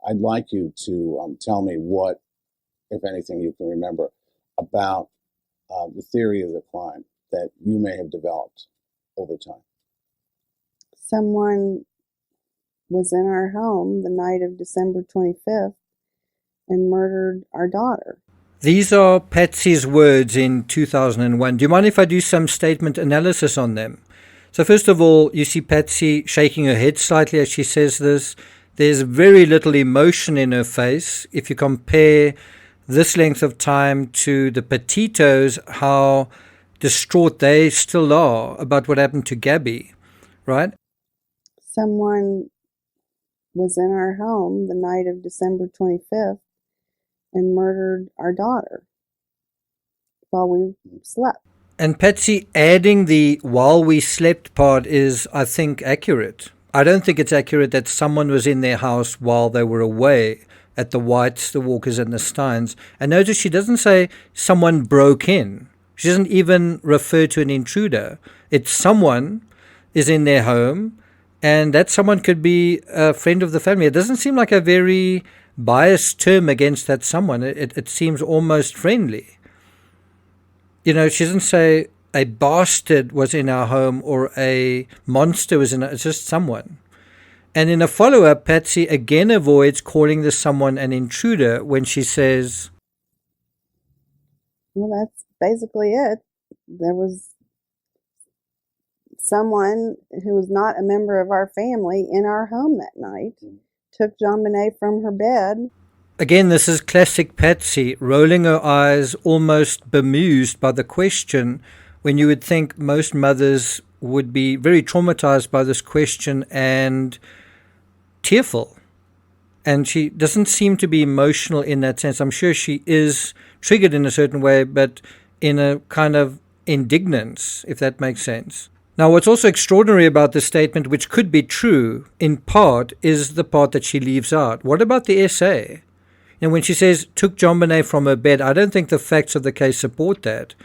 I'd like you to tell me what, if anything, you can remember about the theory of the crime that you may have developed over time. Someone was in our home the night of December 25th and murdered our daughter. These are Patsy's words in 2001. Do you mind if I do some statement analysis on them? So first of all, you see Patsy shaking her head slightly as she says this. There's very little emotion in her face. If you compare this length of time to the Petitos, how distraught they still are about what happened to Gabby, right? Someone was in our home the night of December 25th and murdered our daughter while we slept. And Patsy adding the while we slept part is, I think, accurate. I don't think it's accurate that someone was in their house while they were away at the Whites, the Walkers, and the Steins. And notice she doesn't say someone broke in. She doesn't even refer to an intruder. It's someone is in their home, and that someone could be a friend of the family. It doesn't seem like a very biased term against that someone. It seems almost friendly. You know, she doesn't say a bastard was in our home or a monster was in our, it's just someone. And in a follow-up, Patsy again avoids calling this someone an intruder when she says, well, that's basically it. There was someone who was not a member of our family in our home that night, took JonBenet from her bed. Again, this is classic Patsy, rolling her eyes, almost bemused by the question, when you would think most mothers would be very traumatized by this question and tearful. And she doesn't seem to be emotional in that sense. I'm sure she is triggered in a certain way, but in a kind of indignance, if that makes sense. Now, what's also extraordinary about this statement, which could be true in part, is the part that she leaves out. What about the essay? And when she says, took JonBenet from her bed, I don't think the facts of the case support that.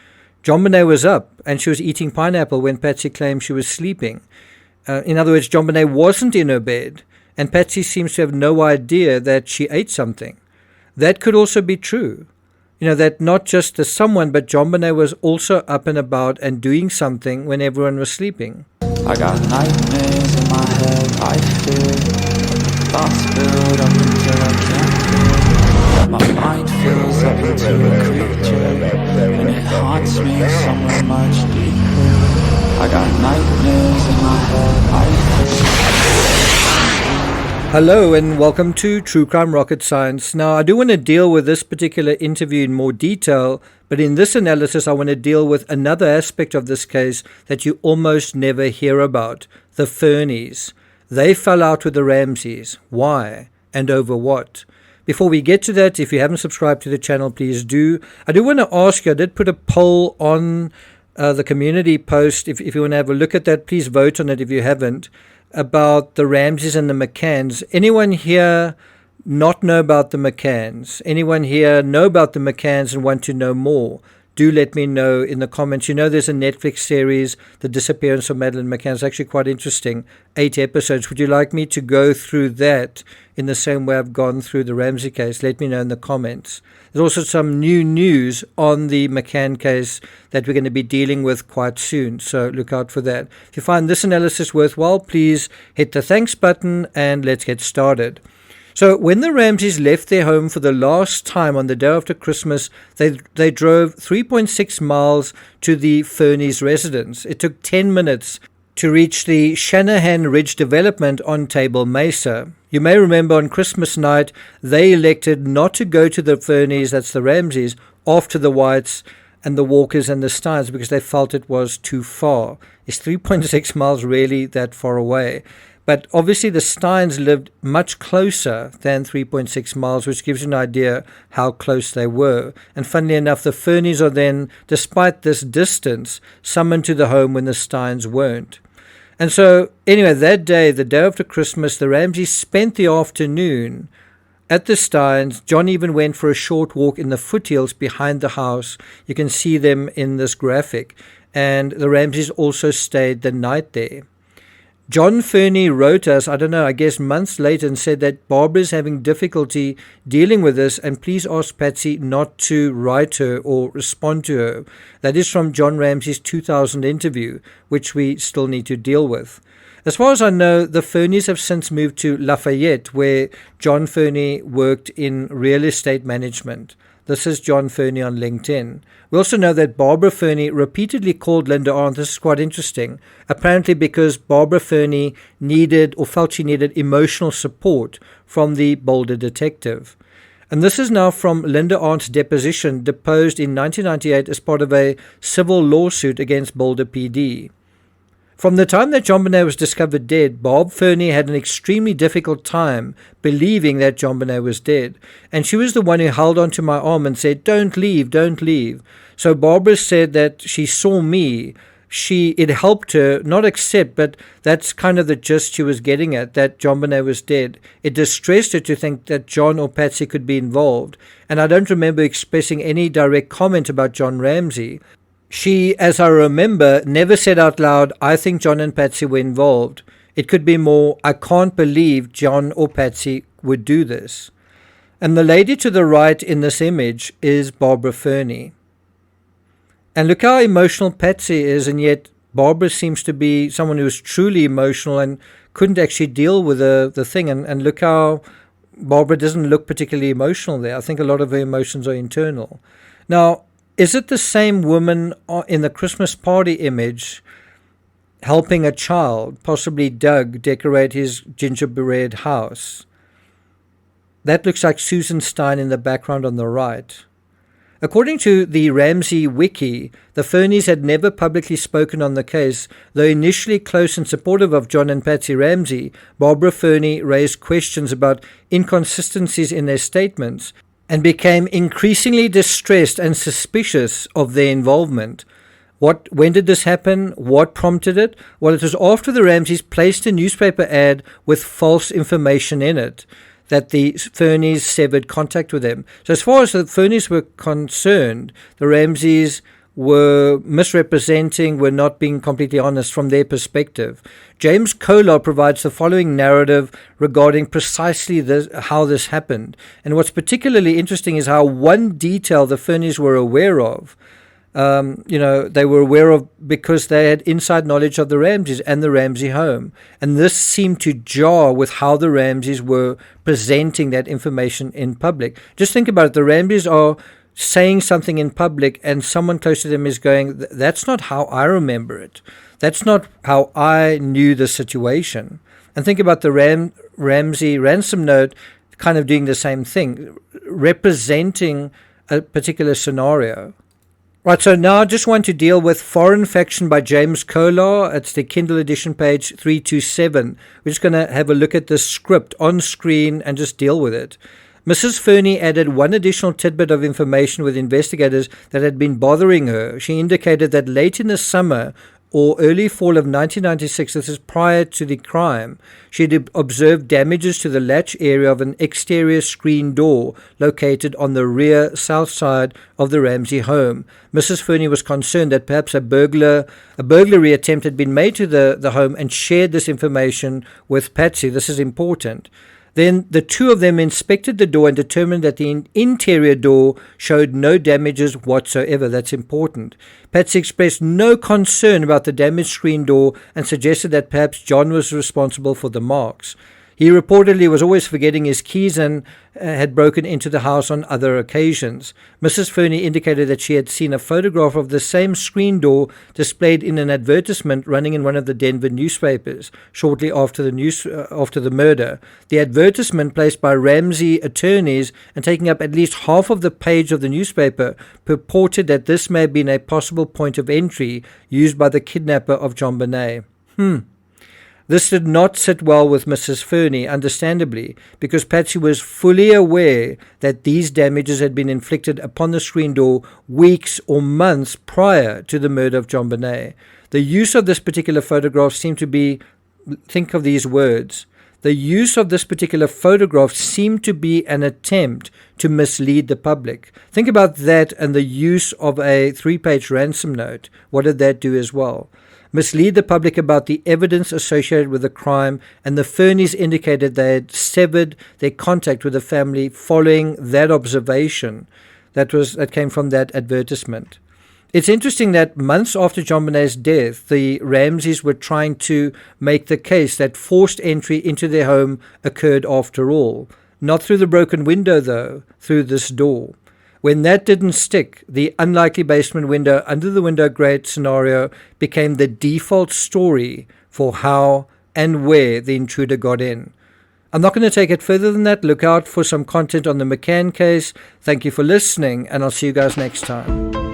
JonBenet was up and she was eating pineapple when Patsy claimed she was sleeping. In other words, JonBenet wasn't in her bed, and Patsy seems to have no idea that she ate something. That could also be true. You know, that not just the someone, but JonBenet was also up and about and doing something when everyone was sleeping. I got nightmares in my head, I fear. Thoughts build up until I can't feel. My mind fills up into a creature, and it haunts me somewhere much deeper. I got nightmares in my head, I fear. Hello and welcome to True Crime Rocket Science. Now, I do want to deal with this particular interview in more detail, but in this analysis I want to deal with another aspect of this case that you almost never hear about, the Fernies. They fell out with the Ramseys. Why? And over what? Before we get to that, if you haven't subscribed to the channel, please do. I do want to ask you, I did put a poll on the community post. If you want to have a look at that, please vote on it if you haven't, about the Ramseys and the McCanns. Anyone here not know about the McCanns? Anyone here know about the McCanns and want to know more? Do let me know in the comments. You know, there's a Netflix series, The Disappearance of Madeleine McCann. It's actually quite interesting. 8 episodes. Would you like me to go through that in the same way I've gone through the Ramsey case? Let me know in the comments. There's also some new news on the McCann case that we're going to be dealing with quite soon, so look out for that. If you find this analysis worthwhile, please hit the thanks button and let's get started. So when the Ramseys left their home for the last time on the day after Christmas, they drove 3.6 miles to the Fernies residence. It took 10 minutes to reach the Shanahan Ridge development on Table Mesa. You may remember on Christmas night, they elected not to go to the Fernies, that's the Ramseys, after the Whites and the Walkers and the Steins because they felt it was too far. Is 3.6 miles really that far away? But obviously the Steins lived much closer than 3.6 miles, which gives you an idea how close they were. And funnily enough, the Fernies are then, despite this distance, summoned to the home when the Steins weren't. And so, anyway, that day, the day after Christmas, the Ramseys spent the afternoon at the Steins. John even went for a short walk in the foothills behind the house. You can see them in this graphic. And the Ramseys also stayed the night there. John Fernie wrote us, I don't know, I guess months later, and said that Barbara is having difficulty dealing with this, and please ask Patsy not to write her or respond to her. That is from John Ramsey's 2000 interview, which we still need to deal with. As far as I know, the Fernies have since moved to Lafayette, where John Fernie worked in real estate management. This is John Fernie on LinkedIn. We also know that Barbara Fernie repeatedly called Linda Arndt. This is quite interesting. Apparently because Barbara Fernie needed or felt she needed emotional support from the Boulder detective. And this is now from Linda Arndt's deposition, deposed in 1998 as part of a civil lawsuit against Boulder PD. From the time that JonBenet was discovered dead, Bob Fernie had an extremely difficult time believing that JonBenet was dead. And she was the one who held onto my arm and said, "Don't leave, don't leave." So Barbara said that she saw me. It helped her not accept, but that's kind of the gist she was getting at, that JonBenet was dead. It distressed her to think that John or Patsy could be involved. And I don't remember expressing any direct comment about John Ramsey. She, as I remember, never said out loud, "I think John and Patsy were involved." It could be more, "I can't believe John or Patsy would do this." And the lady to the right in this image is Barbara Fernie. And look how emotional Patsy is, and yet Barbara seems to be someone who is truly emotional and couldn't actually deal with the thing. And look how Barbara doesn't look particularly emotional there. I think a lot of her emotions are internal. Now, is it the same woman in the Christmas party image helping a child, possibly Doug, decorate his gingerbread house? That looks like Susan Stein in the background on the right. According to the Ramsey Wiki, the Fernies had never publicly spoken on the case. Though initially close and supportive of John and Patsy Ramsey, Barbara Fernie raised questions about inconsistencies in their statements and became increasingly distressed and suspicious of their involvement. When did this happen? What prompted it? Well, it was after the Ramseys placed a newspaper ad with false information in it that the Fernies severed contact with them. So as far as the Fernies were concerned, the Ramseys were misrepresenting, were not being completely honest from their perspective. James Kolar provides the following narrative regarding precisely how this happened. And what's particularly interesting is how one detail the Fernies were aware of, they were aware of because they had inside knowledge of the Ramseys and the Ramsey home. And this seemed to jar with how the Ramseys were presenting that information in public. Just think about it. The Ramseys are saying something in public and someone close to them is going, "That's not how I remember it. That's not how I knew the situation." And think about the Ramsey ransom note kind of doing the same thing, representing a particular scenario. Right, so now I just want to deal with Foreign Faction by James Kolar. It's the Kindle edition, page 327. We're just going to have a look at the script on screen and just deal with it. Mrs. Fernie added one additional tidbit of information with investigators that had been bothering her. She indicated that late in the summer or early fall of 1996, this is prior to the crime, she had observed damages to the latch area of an exterior screen door located on the rear south side of the Ramsey home. Mrs. Fernie was concerned that perhaps a burglary attempt had been made to the home and shared this information with Patsy. This is important. Then the two of them inspected the door and determined that the interior door showed no damages whatsoever. That's important. Patsy expressed no concern about the damaged screen door and suggested that perhaps John was responsible for the marks. He reportedly was always forgetting his keys and had broken into the house on other occasions. Mrs. Fernie indicated that she had seen a photograph of the same screen door displayed in an advertisement running in one of the Denver newspapers shortly after the murder. The advertisement, placed by Ramsey attorneys and taking up at least half of the page of the newspaper, purported that this may have been a possible point of entry used by the kidnapper of JonBenet. This did not sit well with Mrs. Fernie, understandably, because Patsy was fully aware that these damages had been inflicted upon the screen door weeks or months prior to the murder of JonBenet. The use of this particular photograph seemed to be, think of these words, the use of this particular photograph seemed to be an attempt to mislead the public. Think about that and the use of a 3-page ransom note. What did that do as well? mislead the public about the evidence associated with the crime, and the Fernies indicated they had severed their contact with the family following that observation that came from that advertisement. It's interesting that months after JonBenet's death, the Ramseys were trying to make the case that forced entry into their home occurred after all. Not through the broken window, though, through this door. When that didn't stick, the unlikely basement window under the window grate scenario became the default story for how and where the intruder got in. I'm not going to take it further than that. Look out for some content on the McCann case. Thank you for listening, and I'll see you guys next time.